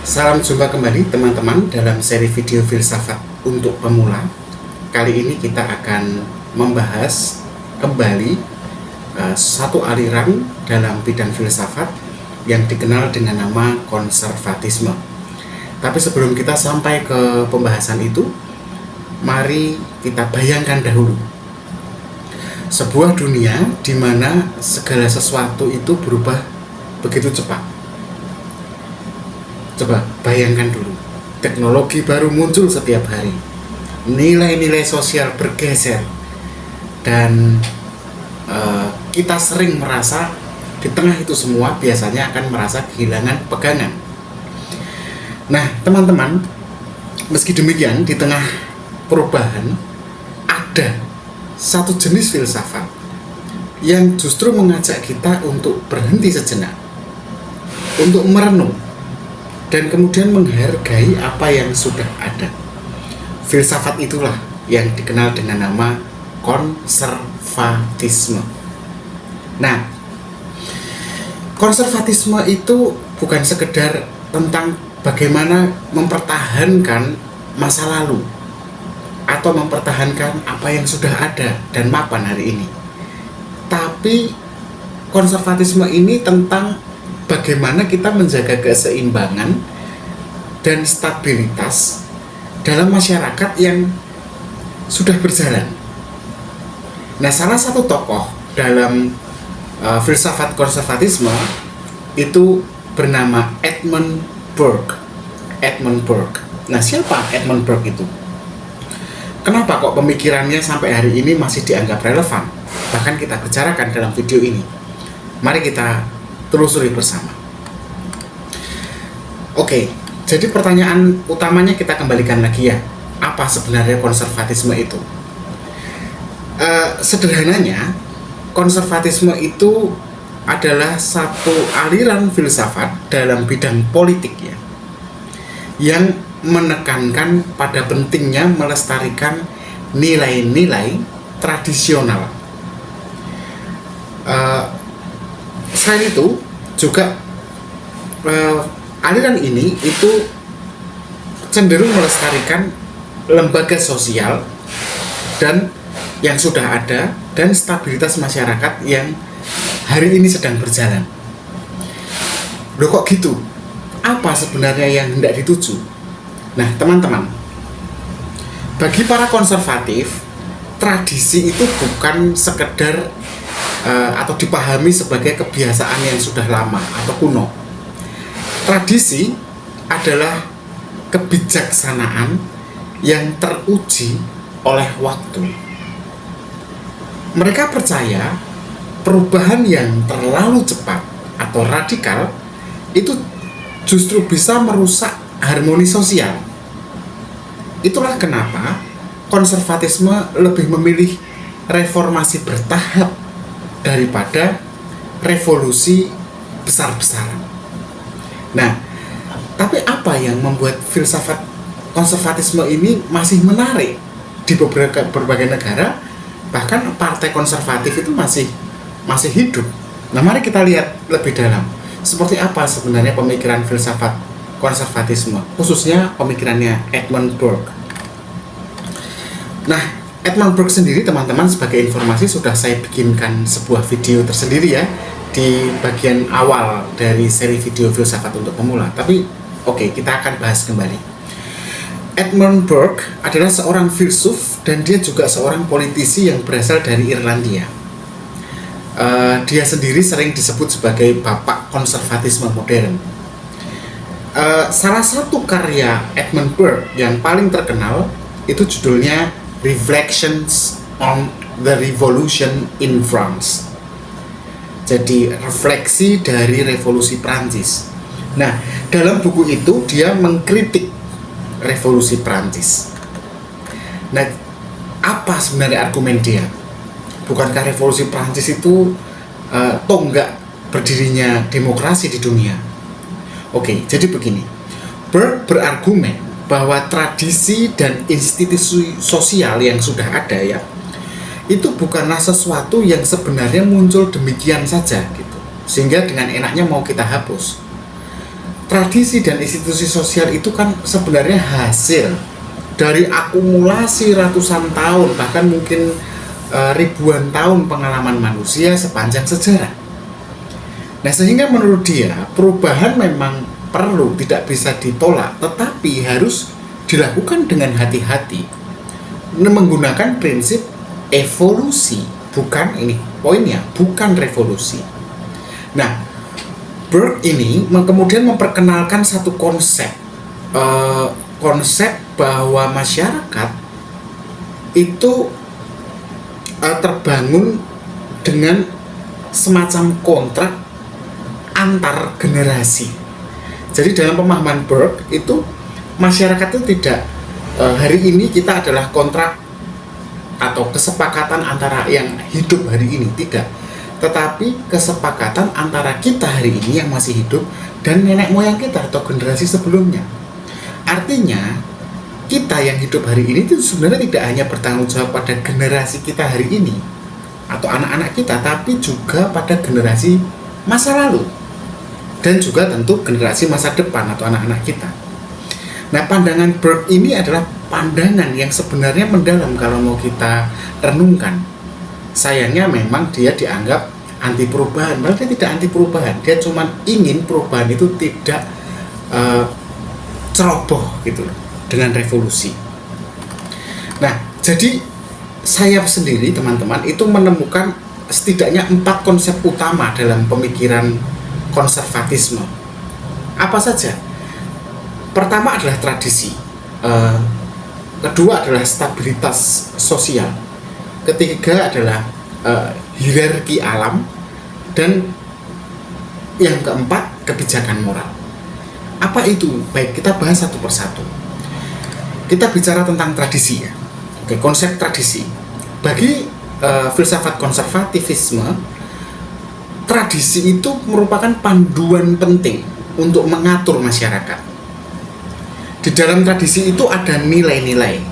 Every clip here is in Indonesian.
Salam jumpa kembali teman-teman dalam seri video filsafat untuk pemula. Kali ini kita akan membahas kembali satu aliran dalam bidang filsafat yang dikenal dengan nama konservatisme. Tapi sebelum kita sampai ke pembahasan itu, mari kita bayangkan dahulu sebuah dunia di mana segala sesuatu itu berubah begitu cepat. Coba bayangkan dulu, teknologi baru muncul setiap hari, nilai-nilai sosial bergeser, dan kita sering merasa di tengah itu semua biasanya akan merasa kehilangan pegangan. Nah teman-teman, meski demikian di tengah perubahan ada satu jenis filsafat yang justru mengajak kita untuk berhenti sejenak, untuk merenung, dan kemudian menghargai apa yang sudah ada. Filsafat itulah yang dikenal dengan nama konservatisme. Nah, konservatisme itu bukan sekedar tentang bagaimana mempertahankan masa lalu atau mempertahankan apa yang sudah ada dan mapan hari ini. Tapi konservatisme ini tentang bagaimana kita menjaga keseimbangan dan stabilitas dalam masyarakat yang sudah berjalan. Nah, salah satu tokoh dalam filsafat konservatisme itu bernama Edmund Burke. Edmund Burke. Nah, siapa Edmund Burke itu? Kenapa kok pemikirannya sampai hari ini masih dianggap relevan? Bahkan kita bicarakan dalam video ini. Mari kita telusuri bersama. Oke, jadi pertanyaan utamanya kita kembalikan lagi ya. Apa sebenarnya konservatisme itu? Sederhananya, konservatisme itu adalah satu aliran filsafat dalam bidang politik ya, yang menekankan pada pentingnya melestarikan nilai-nilai tradisional. Selain itu juga aliran ini itu cenderung melestarikan lembaga sosial dan yang sudah ada dan stabilitas masyarakat yang hari ini sedang berjalan. Loh kok gitu? Apa sebenarnya yang hendak dituju? Nah teman-teman, bagi para konservatif, tradisi itu bukan sekedar atau dipahami sebagai kebiasaan yang sudah lama atau kuno. Tradisi adalah kebijaksanaan yang teruji oleh waktu. Mereka percaya perubahan yang terlalu cepat atau radikal itu justru bisa merusak harmoni sosial. Itulah kenapa konservatisme lebih memilih reformasi bertahap daripada revolusi besar-besaran. Nah, tapi apa yang membuat filsafat konservatisme ini masih menarik di berbagai negara? Bahkan partai konservatif itu masih hidup. Nah, mari kita lihat lebih dalam seperti apa sebenarnya pemikiran filsafat konservatisme, khususnya pemikirannya Edmund Burke. Nah, Edmund Burke sendiri teman-teman, sebagai informasi sudah saya bikinkan sebuah video tersendiri ya di bagian awal dari seri video filsafat untuk pemula. Tapi oke, kita akan bahas kembali. Edmund Burke adalah seorang filsuf dan dia juga seorang politisi yang berasal dari Irlandia. Dia sendiri sering disebut sebagai bapak konservatisme modern. Salah satu karya Edmund Burke yang paling terkenal itu judulnya Reflections on the Revolution in France. Jadi refleksi dari revolusi Prancis. Nah, dalam buku itu dia mengkritik revolusi Prancis. Nah, apa sebenarnya argumen dia? Bukankah revolusi Prancis itu tonggak berdirinya demokrasi di dunia? Oke, jadi begini. Burke berargumen bahwa tradisi dan institusi sosial yang sudah ada ya, itu bukanlah sesuatu yang sebenarnya muncul demikian saja gitu, sehingga dengan enaknya mau kita hapus. tradisi dan institusi sosial itu kan sebenarnya hasil dari akumulasi ratusan tahun, bahkan mungkin ribuan tahun pengalaman manusia sepanjang sejarah. Nah, sehingga menurut dia perubahan memang perlu, tidak bisa ditolak, tetapi harus dilakukan dengan hati-hati, menggunakan prinsip evolusi, bukan ini poinnya, bukan revolusi. Nah, Burke ini kemudian memperkenalkan satu konsep, konsep bahwa masyarakat itu terbangun dengan semacam kontrak antar generasi. Jadi dalam pemahaman Burke itu masyarakat itu tidak hari ini kita adalah kontrak atau kesepakatan antara yang hidup hari ini, tidak, tetapi kesepakatan antara kita hari ini yang masih hidup dan nenek moyang kita atau generasi sebelumnya. Artinya kita yang hidup hari ini itu sebenarnya tidak hanya bertanggung jawab pada generasi kita hari ini atau anak-anak kita, tapi juga pada generasi masa lalu dan juga tentu generasi masa depan atau anak-anak kita. Nah, pandangan Burke ini adalah pandangan yang sebenarnya mendalam kalau mau kita renungkan. Sayangnya memang dia dianggap anti perubahan, padahal dia tidak anti perubahan, dia cuma ingin perubahan itu tidak ceroboh gitu loh, dengan revolusi. Nah, jadi saya sendiri teman-teman itu menemukan setidaknya 4 konsep utama dalam pemikiran konservatisme. Apa saja? Pertama adalah tradisi, kedua adalah stabilitas sosial, ketiga adalah hierarki alam, dan yang keempat kebijakan moral. Apa itu? Baik, kita bahas satu persatu. Kita bicara tentang tradisi ya. Oke, konsep tradisi. Bagi filsafat konservatifisme, tradisi itu merupakan panduan penting untuk mengatur masyarakat. Di dalam tradisi itu ada nilai-nilai,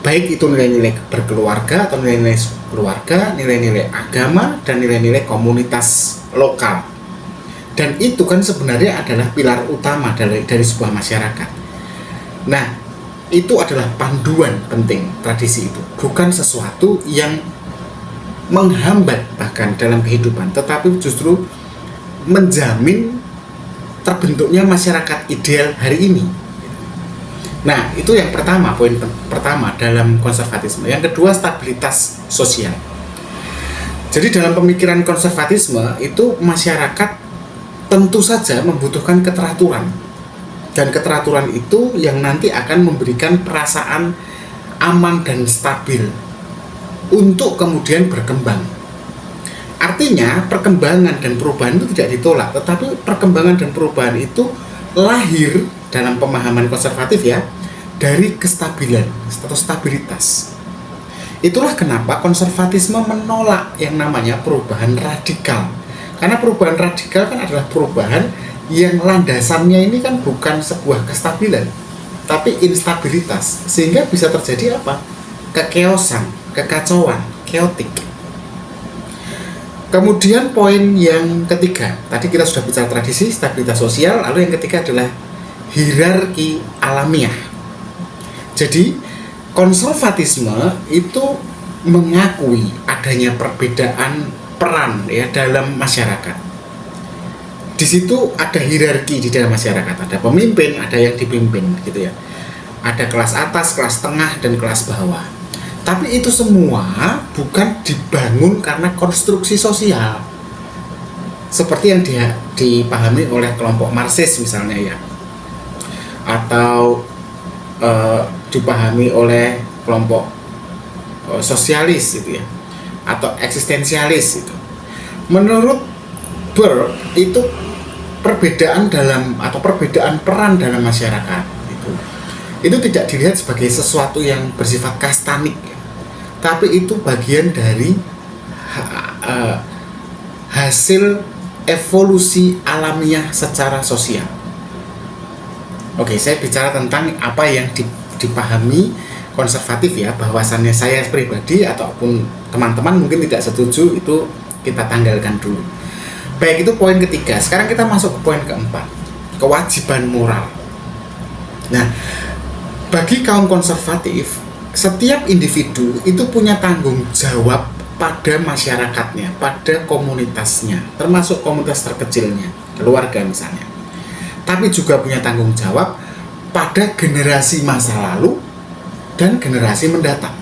baik itu nilai-nilai berkeluarga atau nilai-nilai keluarga, nilai-nilai agama, dan nilai-nilai komunitas lokal. Dan itu kan sebenarnya adalah pilar utama dari sebuah masyarakat. Nah, itu adalah panduan penting tradisi itu, bukan sesuatu yang menghambat bahkan dalam kehidupan, tetapi justru menjamin terbentuknya masyarakat ideal hari ini. Nah, itu yang pertama, poin pertama dalam konservatisme. Yang kedua, stabilitas sosial. Jadi dalam pemikiran konservatisme itu masyarakat tentu saja membutuhkan keteraturan. Dan keteraturan itu yang nanti akan memberikan perasaan aman dan stabil untuk kemudian berkembang. Artinya perkembangan dan perubahan itu tidak ditolak, tetapi perkembangan dan perubahan itu lahir dalam pemahaman konservatif ya, dari kestabilan atau stabilitas. Itulah kenapa konservatisme menolak yang namanya perubahan radikal. Karena perubahan radikal kan adalah perubahan yang landasannya ini kan bukan sebuah kestabilan, tapi instabilitas, sehingga bisa terjadi apa? Kekeosan, kekacauan, chaotic. Kemudian poin yang ketiga, tadi kita sudah bicara tradisi, stabilitas sosial, lalu yang ketiga adalah hierarki alamiah. Jadi konservatisme itu mengakui adanya perbedaan peran ya dalam masyarakat. Di situ ada hierarki di dalam masyarakat, ada pemimpin, ada yang dipimpin gitu ya. Ada kelas atas, kelas tengah, dan kelas bawah. Tapi itu semua bukan dibangun karena konstruksi sosial seperti yang dipahami oleh kelompok Marxis misalnya ya, atau dipahami oleh kelompok sosialis gitu ya, atau eksistensialis itu. Menurut Burke itu perbedaan dalam atau perbedaan peran dalam masyarakat itu tidak dilihat sebagai sesuatu yang bersifat kastanik, tapi itu bagian dari hasil evolusi alamiah secara sosial. Oke, saya bicara tentang apa yang dipahami konservatif ya, bahwasannya saya pribadi ataupun teman-teman mungkin tidak setuju, itu kita tanggalkan dulu. Baik, itu poin ketiga. Sekarang kita masuk ke poin keempat. kewajiban moral. Nah, bagi kaum konservatif, setiap individu itu punya tanggung jawab pada masyarakatnya, pada komunitasnya, termasuk komunitas terkecilnya, keluarga misalnya. Tapi juga punya tanggung jawab pada generasi masa lalu dan generasi mendatang.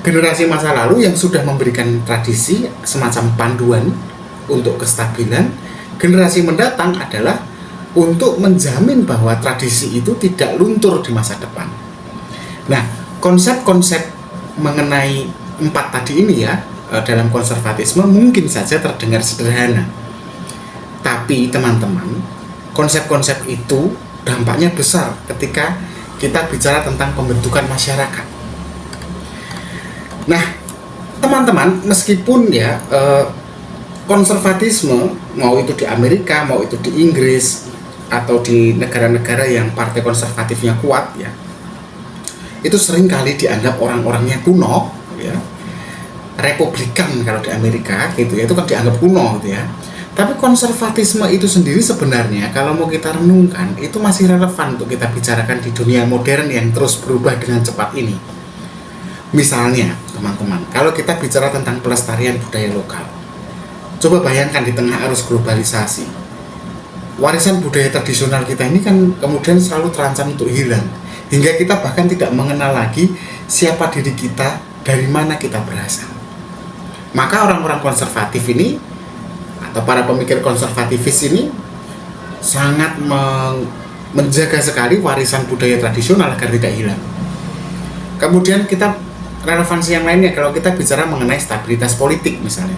Generasi masa lalu yang sudah memberikan tradisi semacam panduan untuk kestabilan, generasi mendatang adalah untuk menjamin bahwa tradisi itu tidak luntur di masa depan. Nah, konsep-konsep mengenai 4 tadi ini ya, dalam konservatisme mungkin saja terdengar sederhana. Tapi teman-teman, konsep-konsep itu dampaknya besar ketika kita bicara tentang pembentukan masyarakat. Nah, teman-teman, meskipun ya konservatisme, mau itu di Amerika, mau itu di Inggris, atau di negara-negara yang partai konservatifnya kuat ya, itu seringkali dianggap orang-orangnya kuno ya. Republikan kalau di Amerika gitu ya, itu kan dianggap kuno gitu ya. Tapi konservatisme itu sendiri sebenarnya kalau mau kita renungkan itu masih relevan untuk kita bicarakan di dunia modern yang terus berubah dengan cepat ini. Misalnya teman-teman, kalau kita bicara tentang pelestarian budaya lokal, coba bayangkan di tengah arus globalisasi, warisan budaya tradisional kita ini kan kemudian selalu terancam untuk hilang, hingga kita bahkan tidak mengenal lagi siapa diri kita, dari mana kita berasal. Maka orang-orang konservatif ini atau para pemikir konservativis ini sangat menjaga sekali warisan budaya tradisional agar tidak hilang. Kemudian kita relevansi yang lainnya kalau kita bicara mengenai stabilitas politik misalnya.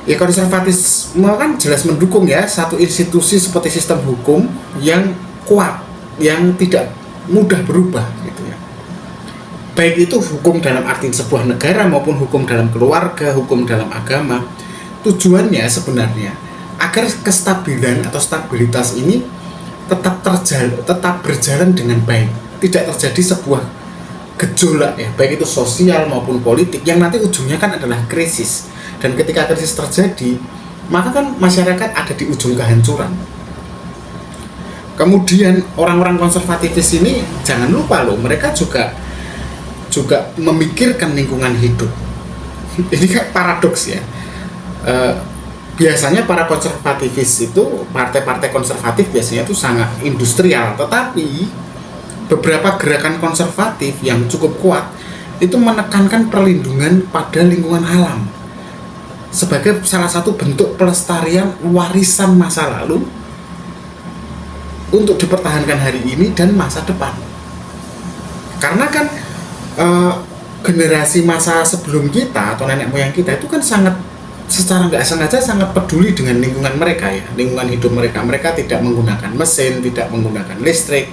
Ya, konservatisme kan jelas mendukung ya satu institusi seperti sistem hukum yang kuat, yang tidak mudah berubah gitu ya. Baik itu hukum dalam arti sebuah negara maupun hukum dalam keluarga, hukum dalam agama. Tujuannya sebenarnya agar kestabilan atau stabilitas ini tetap berjalan dengan baik, tidak terjadi sebuah gejolak ya, baik itu sosial maupun politik yang nanti ujungnya kan adalah krisis. Dan ketika krisis terjadi, maka kan masyarakat ada di ujung kehancuran. Kemudian orang-orang konservativis ini jangan lupa loh, mereka juga memikirkan lingkungan hidup. Ini kan paradoks ya. Biasanya para konservativis itu, partai-partai konservatif biasanya itu sangat industrial, tetapi beberapa gerakan konservatif yang cukup kuat itu menekankan perlindungan pada lingkungan alam sebagai salah satu bentuk pelestarian warisan masa lalu untuk dipertahankan hari ini dan masa depan. Karena kan generasi masa sebelum kita atau nenek moyang kita itu kan sangat secara nggak sengaja sangat peduli dengan lingkungan mereka ya, lingkungan hidup mereka. Mereka tidak menggunakan mesin, tidak menggunakan listrik,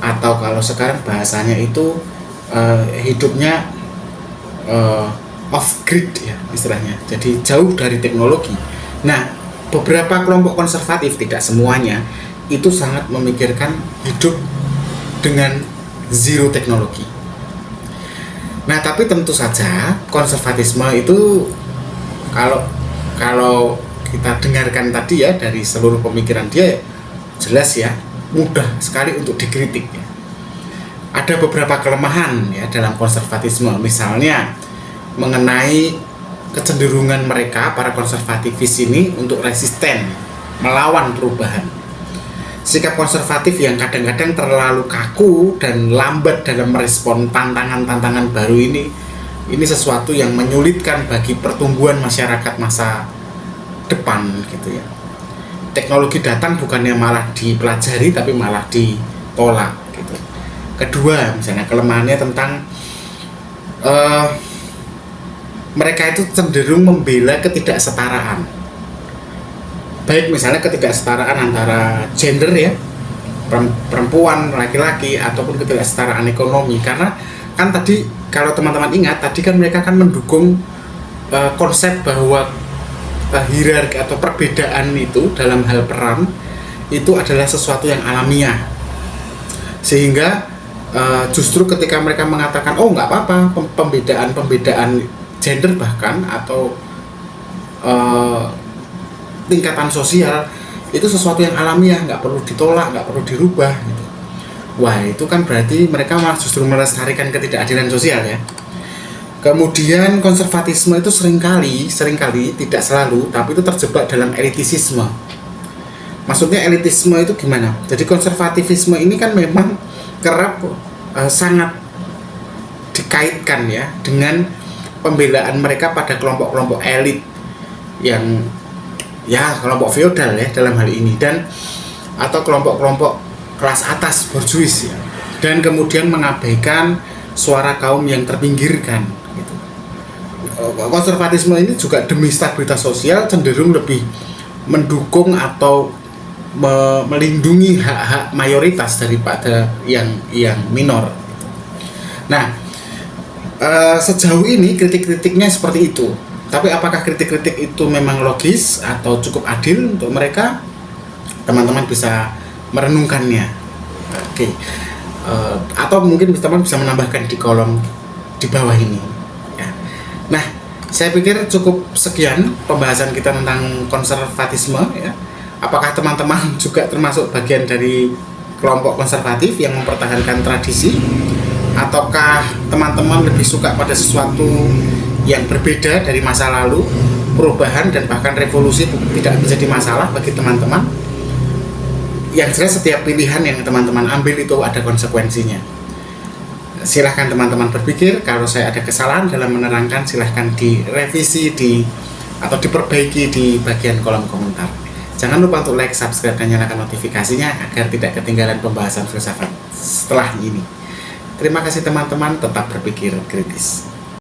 atau kalau sekarang bahasanya itu hidupnya off grid ya istilahnya, jadi jauh dari teknologi. Nah, beberapa kelompok konservatif, tidak semuanya, itu sangat memikirkan hidup dengan zero teknologi. Nah, tapi tentu saja konservatisme itu kalau kita dengarkan tadi ya dari seluruh pemikiran dia, jelas ya mudah sekali untuk dikritik ya. Ada beberapa kelemahan ya dalam konservatisme, misalnya mengenai kecenderungan mereka para konservativis ini untuk resisten melawan perubahan. Sikap konservatif yang kadang-kadang terlalu kaku dan lambat dalam merespon tantangan-tantangan baru ini sesuatu yang menyulitkan bagi pertumbuhan masyarakat masa depan gitu ya. Teknologi datang bukannya malah dipelajari tapi malah ditolak gitu. Kedua, misalnya kelemahannya tentang mereka itu cenderung membela ketidaksetaraan. Baik misalnya ketidaksetaraan antara gender ya, perempuan, laki-laki, ataupun ketidaksetaraan ekonomi. Karena kan tadi kalau teman-teman ingat tadi kan mereka kan mendukung konsep bahwa hierarki atau perbedaan itu dalam hal peran itu adalah sesuatu yang alamiah. Sehingga justru ketika mereka mengatakan oh nggak apa-apa pembedaan gender bahkan atau tingkatan sosial itu sesuatu yang alamiah, nggak perlu ditolak, nggak perlu dirubah gitu. Wah, itu kan berarti mereka malah justru melestarikan ketidakadilan sosial ya. Kemudian konservatisme itu seringkali tidak selalu, tapi itu terjebak dalam elitisisme. Maksudnya elitisme itu gimana? Jadi konservatifisme ini kan memang kerap sangat dikaitkan ya dengan pembelaan mereka pada kelompok-kelompok elit yang ya kelompok feodal ya dalam hal ini, dan atau kelompok-kelompok kelas atas borjuis ya, dan kemudian mengabaikan suara kaum yang terpinggirkan gitu. Konservatisme ini juga demi stabilitas sosial cenderung lebih mendukung atau melindungi hak-hak mayoritas daripada yang minor gitu. Nah, sejauh ini kritik-kritiknya seperti itu. Tapi apakah kritik-kritik itu memang logis atau cukup adil untuk mereka? Teman-teman bisa merenungkannya. Oke. Atau mungkin teman-teman bisa menambahkan di kolom di bawah ini ya. Nah, saya pikir cukup sekian pembahasan kita tentang konservatisme ya. Apakah teman-teman juga termasuk bagian dari kelompok konservatif yang mempertahankan tradisi, ataukah teman-teman lebih suka pada sesuatu yang berbeda dari masa lalu? Perubahan dan bahkan revolusi tidak menjadi masalah bagi teman-teman. Yang jelas setiap pilihan yang teman-teman ambil itu ada konsekuensinya. Silahkan teman-teman berpikir. Kalau saya ada kesalahan dalam menerangkan, silahkan direvisi atau diperbaiki di bagian kolom komentar. Jangan lupa untuk like, subscribe, dan nyalakan notifikasinya agar tidak ketinggalan pembahasan filsafat setelah ini. Terima kasih teman-teman, tetap berpikir kritis.